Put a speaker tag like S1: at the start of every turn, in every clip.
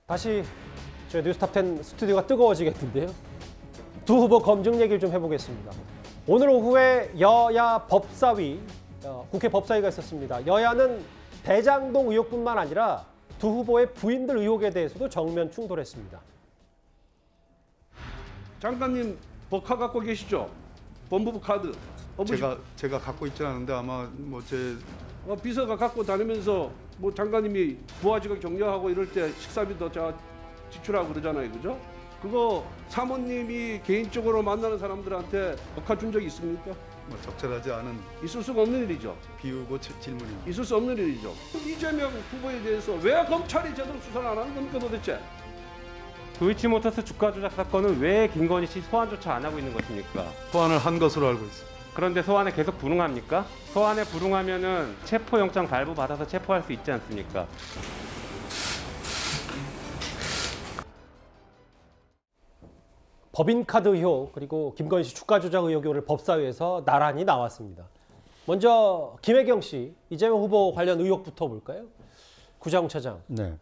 S1: 다시 저희 뉴스탑10 스튜디오가 뜨거워지겠는데요. 두 후보 검증 얘기를 좀 해보겠습니다. 오늘 오후에 여야 법사위, 국회 법사위가 있었습니다. 여야는 대장동 의혹뿐만 아니라 두 후보의 부인들 의혹에 대해서도 정면 충돌했습니다.
S2: 장관님 법카 갖고 계시죠? 법무부 카드.
S3: 제가 갖고 있지는 않은데 아마 뭐제
S2: 비서가 갖고 다니면서 뭐 장관님이 부하직을 격려하고 이럴 때 식사비도 제가 지출하고 그러잖아요, 그죠? 그거 사모님이 개인적으로 만나는 사람들한테 법카 준 적이 있습니까?
S3: 뭐 적절하지 않은
S2: 있을 수가 없는 일이죠.
S3: 비우고 질문입니다.
S2: 있을 수 없는 일이죠. 이재명 후보에 대해서 왜 검찰이 제대로 수사를 안 하는 겁니까 도대체?
S4: 도이치모터스 주가 조작 사건은 왜 김건희 씨 소환조차 안 하고 있는 것입니까?
S3: 소환을 한 것으로 알고 있습니다.
S4: 그런데 소환에 계속 불응합니까? 소환에 불응하면은 체포영장 발부 받아서 체포할 수 있지 않습니까?
S1: 법인카드 의혹 그리고 김건희 씨 주가 조작 의혹이 오늘 법사위에서 나란히 나왔습니다. 먼저 김혜경 씨, 이재명 후보 관련 의혹부터 볼까요? 구자웅 차장.
S5: 네.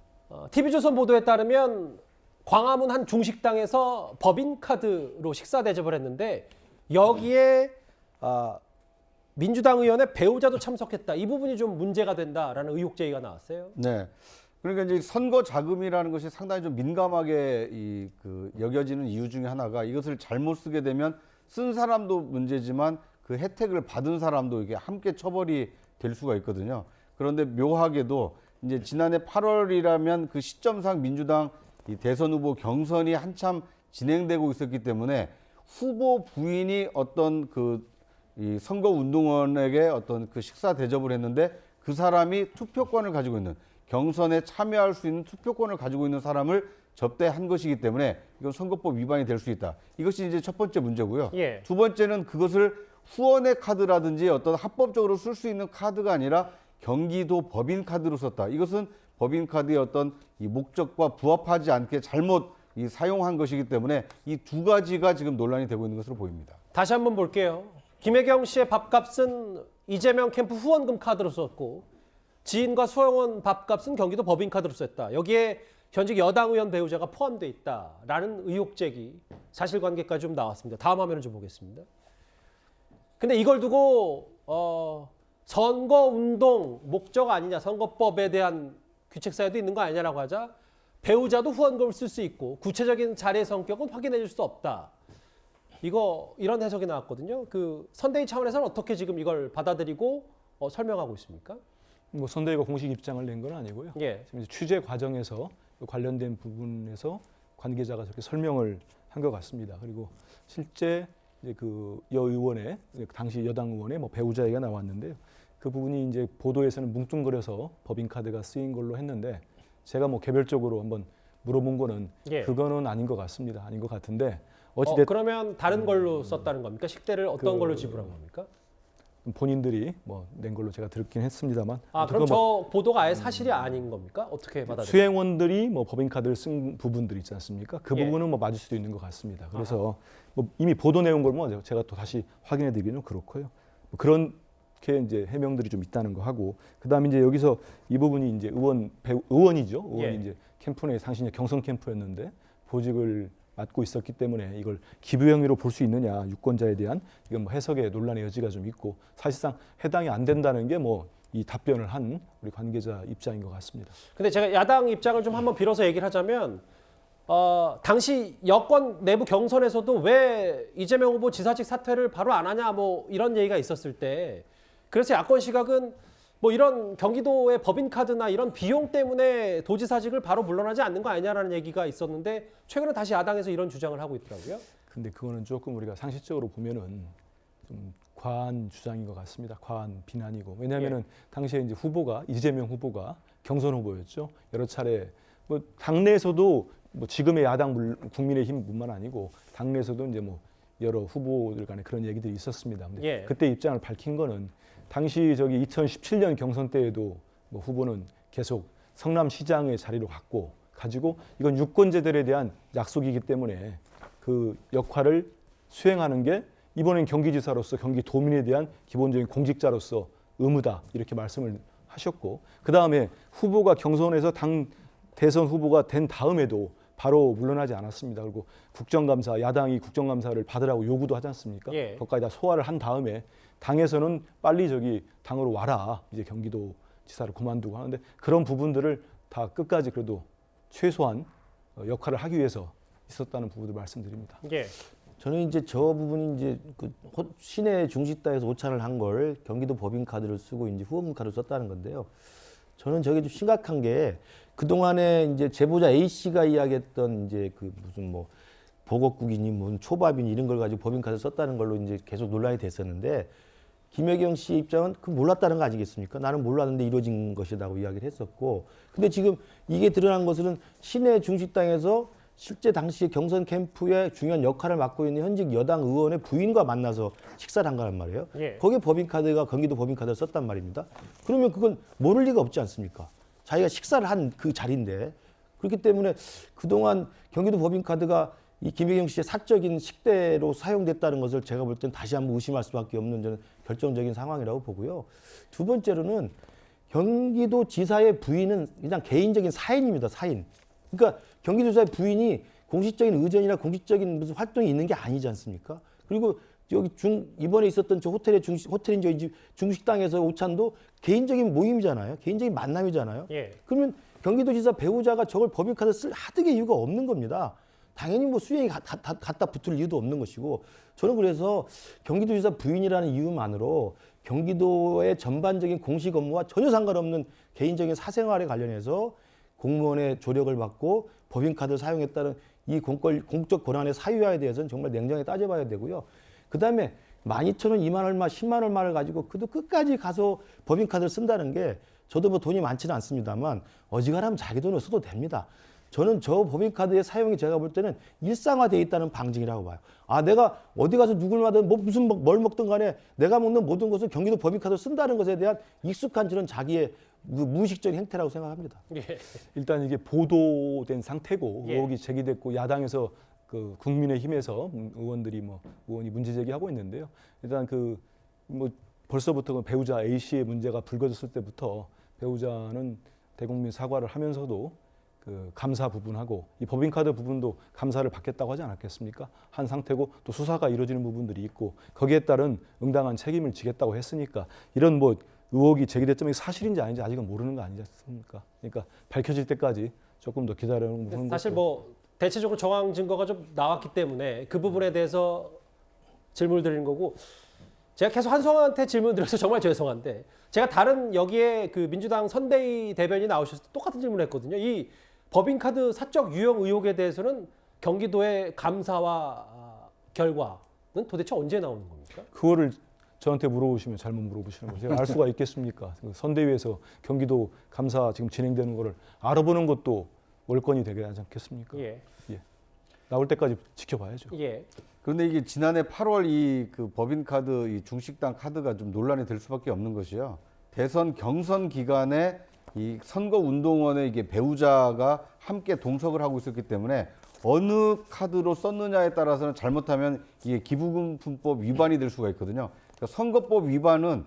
S1: TV조선 보도에 따르면 광화문 한 중식당에서 법인카드로 식사 대접을 했는데 여기에 민주당 의원의 배우자도 참석했다. 이 부분이 좀 문제가 된다라는 의혹 제기가 나왔어요.
S5: 네. 그러니까 이제 선거 자금이라는 것이 상당히 좀 민감하게 여겨지는 이유 중에 하나가 이것을 잘못 쓰게 되면 쓴 사람도 문제지만 그 혜택을 받은 사람도 이게 함께 처벌이 될 수가 있거든요. 그런데 묘하게도 이제 지난해 8월이라면 그 시점상 민주당 이 대선 후보 경선이 한참 진행되고 있었기 때문에 후보 부인이 어떤 이 선거 운동원에게 어떤 그 식사 대접을 했는데 그 사람이 투표권을 가지고 있는 경선에 참여할 수 있는 투표권을 가지고 있는 사람을 접대한 것이기 때문에 이건 선거법 위반이 될 수 있다. 이것이 이제 첫 번째 문제고요.
S1: 예.
S5: 두 번째는 그것을 후원의 카드라든지 어떤 합법적으로 쓸 수 있는 카드가 아니라 경기도 법인 카드로 썼다. 이것은 법인 카드의 어떤 이 목적과 부합하지 않게 잘못 사용한 것이기 때문에 이 두 가지가 지금 논란이 되고 있는 것으로 보입니다.
S1: 다시 한번 볼게요. 김혜경 씨의 밥값은 이재명 캠프 후원금 카드로 썼고 지인과 수영원 밥값은 경기도 법인 카드로 썼다. 여기에 현직 여당 의원 배우자가 포함되어 있다라는 의혹 제기, 사실관계까지 좀 나왔습니다. 다음 화면을 좀 보겠습니다. 근데 이걸 두고 선거운동 목적 아니냐, 선거법에 대한 규칙 사유도 있는 거 아니냐라고 하자 배우자도 후원금을 쓸 수 있고 구체적인 자리의 성격은 확인해 줄 수 없다. 이런 해석이 나왔거든요. 그 선대위 차원에서는 어떻게 지금 이걸 받아들이고 설명하고 있습니까?
S6: 뭐 선대위가 공식 입장을 낸 건 아니고요.
S1: 예.
S6: 지금 이제 취재 과정에서 관련된 부분에서 관계자가 저렇게 설명을 한 것 같습니다. 그리고 실제 이제 그 여 의원의 당시 여당 의원의 뭐 배우자 얘기가 나왔는데요. 그 부분이 이제 보도에서는 뭉뚱그려서 법인 카드가 쓰인 걸로 했는데 제가 뭐 개별적으로 한번 물어본 거는
S1: 예.
S6: 그거는 아닌 것 같습니다. 아닌 것 같은데
S1: 그러면 다른 걸로 썼다는 겁니까? 식대를 어떤 걸로 지불한 겁니까?
S6: 본인들이 뭐 낸 걸로 제가 들었긴 했습니다만.
S1: 그럼 저 보도가 아예 사실이 아닌 겁니까? 어떻게 받아들여요?
S6: 수행원들이 뭐 법인카드를 쓴 부분들 있지 않습니까? 그
S1: 예.
S6: 부분은 뭐 맞을 수도 있는 것 같습니다. 그래서 뭐 이미 보도 내용 걸 뭐 제가 또 다시 확인해드리기는 그렇고요. 뭐 그렇게 이제 해명들이 좀 있다는 거 하고, 그다음에 이제 여기서 이 부분이 이제 의원이죠. 의원이
S1: 예.
S6: 이제 캠프 내 당시 경선 캠프였는데 보직을 맡고 있었기 때문에 이걸 기부 행위로 볼 수 있느냐, 유권자에 대한 이건 뭐 해석의 논란의 여지가 좀 있고 사실상 해당이 안 된다는 게 뭐 이 답변을 한 우리 관계자 입장인 것 같습니다.
S1: 근데 제가 야당 입장을 좀 한번 빌어서 얘기를 하자면 당시 여권 내부 경선에서도 왜 이재명 후보 지사직 사퇴를 바로 안 하냐 뭐 이런 얘기가 있었을 때 그래서 야권 시각은 뭐 이런 경기도의 법인카드나 이런 비용 때문에 도지사직을 바로 물러나지 않는 거 아니냐라는 얘기가 있었는데 최근에 다시 야당에서 이런 주장을 하고 있더라고요.
S6: 근데 그거는 조금 우리가 상식적으로 보면은 좀 과한 주장인 것 같습니다. 과한 비난이고. 왜냐하면은 당시에 이제 이재명 후보가 경선 후보였죠. 여러 차례 뭐 당내에서도 뭐 지금의 야당 국민의힘뿐만 아니고 당내에서도 이제 뭐 여러 후보들 간에 그런 얘기들이 있었습니다. 근데
S1: 예.
S6: 그때 입장을 밝힌 거는 당시 2017년 경선 때에도 뭐 후보는 계속 성남시장의 자리로 가지고 이건 유권자들에 대한 약속이기 때문에 그 역할을 수행하는 게 이번엔 경기지사로서 경기도민에 대한 기본적인 공직자로서 의무다 이렇게 말씀을 하셨고, 그 다음에 후보가 경선에서 당 대선 후보가 된 다음에도 바로 물러나지 않았습니다. 그리고 국정감사, 야당이 국정감사를 받으라고 요구도 하지 않습니까?
S1: 예.
S6: 그것까지 다 소화를 한 다음에 당에서는 빨리 당으로 와라. 이제 경기도 지사를 그만두고 하는데 그런 부분들을 다 끝까지 그래도 최소한 역할을 하기 위해서 있었다는 부분을 말씀드립니다.
S1: 예.
S7: 저는 이제 저 부분이 이제 그 시내 중식당에서 오찬을 한 걸 경기도 법인카드를 쓰고 이제 후원금 카드를 썼다는 건데요. 저는 저게 좀 심각한 게 그동안에 이제 제보자 A 씨가 이야기했던 이제 그 무슨 뭐 보곡국이니 무슨 초밥이니 이런 걸 가지고 법인카드 썼다는 걸로 이제 계속 논란이 됐었는데 김혜경 씨의 입장은 그 몰랐다는 거 아니겠습니까? 나는 몰랐는데 이루어진 것이라고 이야기를 했었고, 근데 지금 이게 드러난 것은 시내 중식당에서 실제 당시 경선 캠프에 중요한 역할을 맡고 있는 현직 여당 의원의 부인과 만나서 식사를 한 거란 말이에요.
S1: 예.
S7: 거기에 법인카드가 경기도 법인카드를 썼단 말입니다. 그러면 그건 모를 리가 없지 않습니까? 자기가 식사를 한 그 자리인데. 그렇기 때문에 그동안 경기도 법인카드가 이 김혜경 씨의 사적인 식대로 사용됐다는 것을 제가 볼 땐 다시 한번 의심할 수밖에 없는 저는 결정적인 상황이라고 보고요. 두 번째로는 경기도 지사의 부인은 그냥 개인적인 사인입니다. 사인. 그러니까 경기도지사의 부인이 공식적인 의전이나 공식적인 무슨 활동이 있는 게 아니지 않습니까? 그리고 여기 이번에 있었던 저 호텔인 저희 중식당에서 오찬도 개인적인 모임이잖아요. 개인적인 만남이잖아요.
S1: 예.
S7: 그러면 경기도지사 배우자가 저걸 법인카드 쓸 하등의 이유가 없는 겁니다. 당연히 뭐 수행이 갖다 붙을 이유도 없는 것이고, 저는 그래서 경기도지사 부인이라는 이유만으로 경기도의 전반적인 공식 업무와 전혀 상관없는 개인적인 사생활에 관련해서 공무원의 조력을 받고 법인카드를 사용했다는 이 공적 권한의 사유화에 대해서는 정말 냉정히 따져봐야 되고요. 그다음에 12,000원, 2만 얼마, 10만 얼마를 가지고 그도 끝까지 가서 법인카드를 쓴다는 게, 저도 뭐 돈이 많지는 않습니다만 어지간하면 자기 돈을 써도 됩니다. 저는 저 법인카드의 사용이 제가 볼 때는 일상화되어 있다는 방증이라고 봐요. 아, 내가 어디 가서 누굴 만든 뭘 먹든 간에 내가 먹는 모든 것은 경기도 법인카드를 쓴다는 것에 대한 익숙한 저는 자기의 무의식적인 행태라고 생각합니다.
S1: 예.
S6: 일단 이게 보도된 상태고
S1: 예.
S6: 의혹이 제기됐고 야당에서 그 국민의힘에서 의원이 문제 제기하고 있는데요. 일단 그 뭐 벌써부터 그 배우자 A 씨의 문제가 불거졌을 때부터 배우자는 대국민 사과를 하면서도 그 감사 부분하고 이 법인카드 부분도 감사를 받겠다고 하지 않았겠습니까? 한 상태고 또 수사가 이루어지는 부분들이 있고 거기에 따른 응당한 책임을 지겠다고 했으니까 이런 뭐 의혹이 제기됐지만 사실인지 아닌지 아직은 모르는 거 아니지 않습니까? 그러니까 밝혀질 때까지 조금 더 기다려보는
S1: 사실 뭐 대체적으로 정황 증거가 좀 나왔기 때문에 그 부분에 대해서 질문을 드리는 거고, 제가 계속 한성한테 질문 드려서 정말 죄송한데, 제가 다른 여기에 그 민주당 선대위 대변인이 나오셔서 똑같은 질문을 했거든요. 이 법인카드 사적 유용 의혹에 대해서는 경기도의 감사와 결과는 도대체 언제 나오는 겁니까?
S6: 그거를 저한테 물어보시면 잘못 물어보시는 거죠. 제가 알 수가 있겠습니까? 선대위에서 경기도 감사 지금 진행되는 거를 알아보는 것도 월권이 되지 않겠습니까?
S1: 예.
S6: 나올 때까지 지켜봐야죠.
S1: 예.
S5: 그런데 이게 지난해 8월 이 그 법인카드 이 중식당 카드가 좀 논란이 될 수밖에 없는 것이요. 대선 경선 기간에 이 선거운동원의 이게 배우자가 함께 동석을 하고 있었기 때문에 어느 카드로 썼느냐에 따라서는 잘못하면 이게 기부금품법 위반이 될 수가 있거든요. 그러니까 선거법 위반은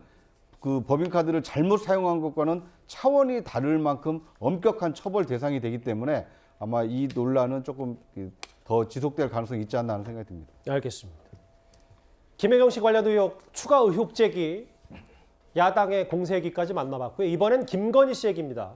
S5: 그 법인카드를 잘못 사용한 것과는 차원이 다를 만큼 엄격한 처벌 대상이 되기 때문에 아마 이 논란은 조금 더 지속될 가능성이 있지 않나 하는 생각이 듭니다.
S1: 알겠습니다. 김혜경 씨 관련 의혹, 추가 의혹 제기, 야당의 공세기까지 만나봤고요. 이번엔 김건희 씨 얘기입니다.